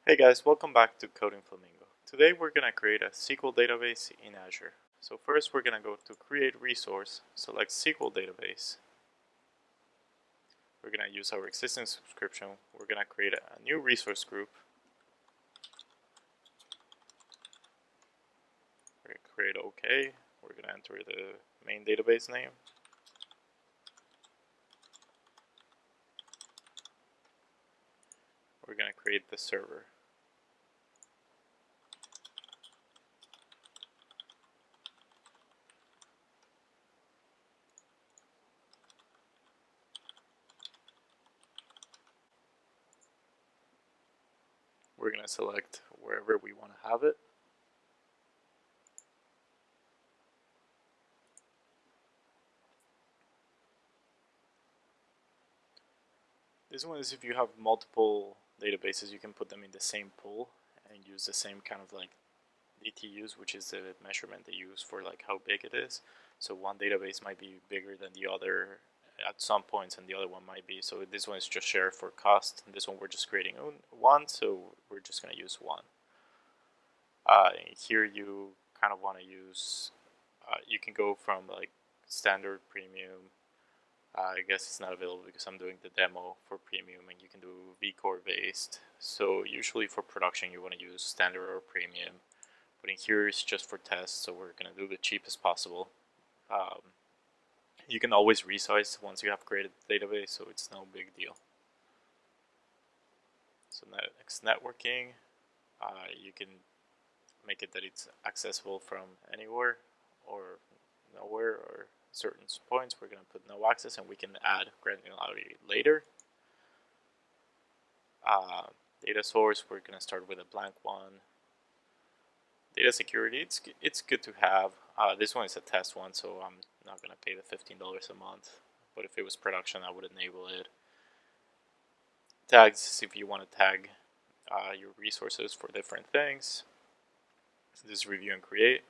Hey guys, welcome back to Coding Flamingo. Today we're going to create a SQL database in Azure. So first we're going to go to Create Resource, select SQL Database. We're going to use our existing subscription. We're going to create a new resource group. We're going to create OK. We're going to enter the main database name. We're going to create the server. We're going to select wherever we want to have it. This one is if you have multiple databases, you can put them in the same pool and use the same kind of like DTUs, which is the measurement they use for like how big it is. So one database might be bigger than the other at some points, and the other one might be. So this one is just shared for cost. And this one we're just creating one, so we're just gonna use one. Here you kind of want to use. You can go from like standard, premium. I guess it's not available because I'm doing the demo for premium, and you can do vCore based. So usually for production you want to use standard or premium. But in here is just for tests, so we're going to do the cheapest possible. You can always resize once you have created the database, so it's no big deal. So next, networking, you can make it that it's accessible from anywhere or nowhere or certain points. We're going to put no access, and we can add granularity later. Data source, we're going to start with a blank one. Data security, it's good to have. This one is a test one, so I'm not going to pay the $15 a month. But if it was production, I would enable it. Tags, if you want to tag your resources for different things. This review and create.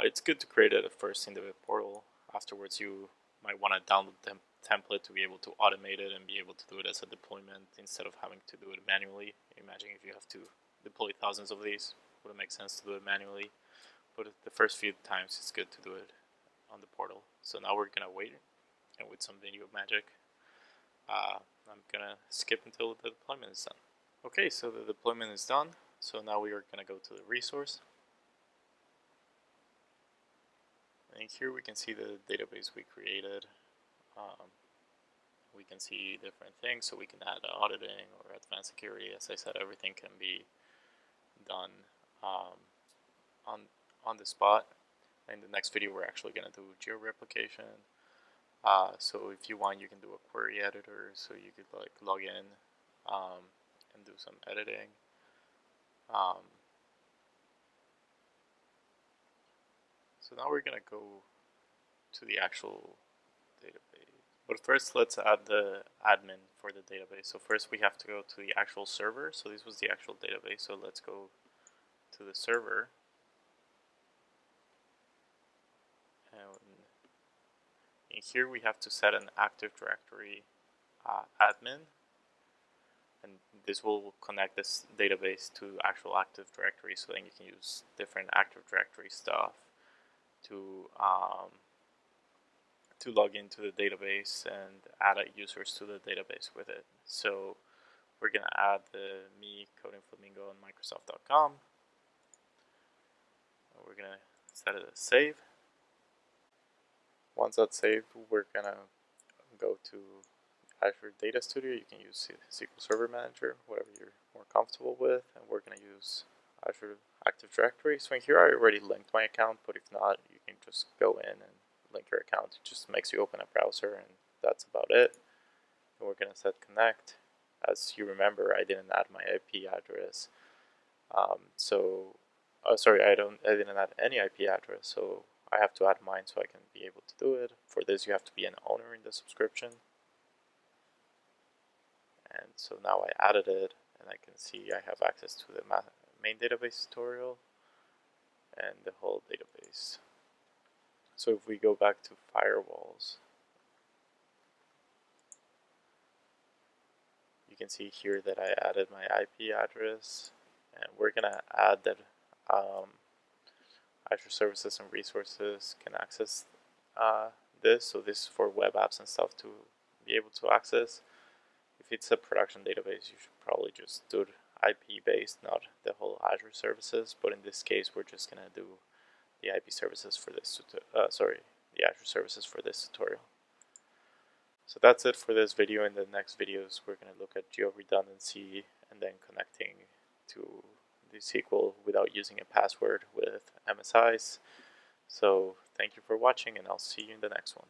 It's good to create it at first in the portal. Afterwards, you might want to download the template to be able to automate it and be able to do it as a deployment instead of having to do it manually. Imagine if you have to deploy thousands of these. Would it make sense to do it manually? But the first few times it's good to do it on the portal. So now we're gonna wait, and with some video magic, I'm gonna skip until the deployment is done. Okay, so the deployment is done. So now we are gonna go to the resource. And here we can see the database we created. We can see different things, so we can add auditing or advanced security. As I said, everything can be done on the spot. In the next video, we're actually going to do geo-replication. So if you want, you can do a query editor, so you could like log in and do some editing. So now we're going to go to the actual database. But first, let's add the admin for the database. So first, we have to go to the actual server. So this was the actual database. So let's go to the server. And in here, we have to set an Active Directory admin. And this will connect this database to actual Active Directory, so then you can use different Active Directory stuff to log into the database and add users to the database with it. So we're going to add the me coding flamingo on Microsoft.com. We're going to set it as save. Once that's saved, we're going to go to Azure Data Studio. You can use SQL Server Manager, whatever you're more comfortable with, and we're going to use Azure Active Directory. So in here I already linked my account, but if not, you can just go in and link your account. It just makes you open a browser, and that's about it. And we're going to set connect. As you remember, I didn't add my IP address. Sorry, I didn't add any IP address, so I have to add mine so I can be able to do it. For this, you have to be an owner in the subscription. And so now I added it, and I can see I have access to the main database tutorial and the whole database. So if we go back to firewalls, you can see here that I added my IP address, and we're gonna add that Azure Services and Resources can access this. So this is for web apps and stuff to be able to access. If it's a production database, you should probably just do IP based, not the whole Azure services. But in this case, we're just gonna do the IP services for this. The Azure services for this tutorial. So that's it for this video. In the next videos, we're gonna look at geo redundancy and then connecting to the SQL without using a password with MSIs. So thank you for watching, and I'll see you in the next one.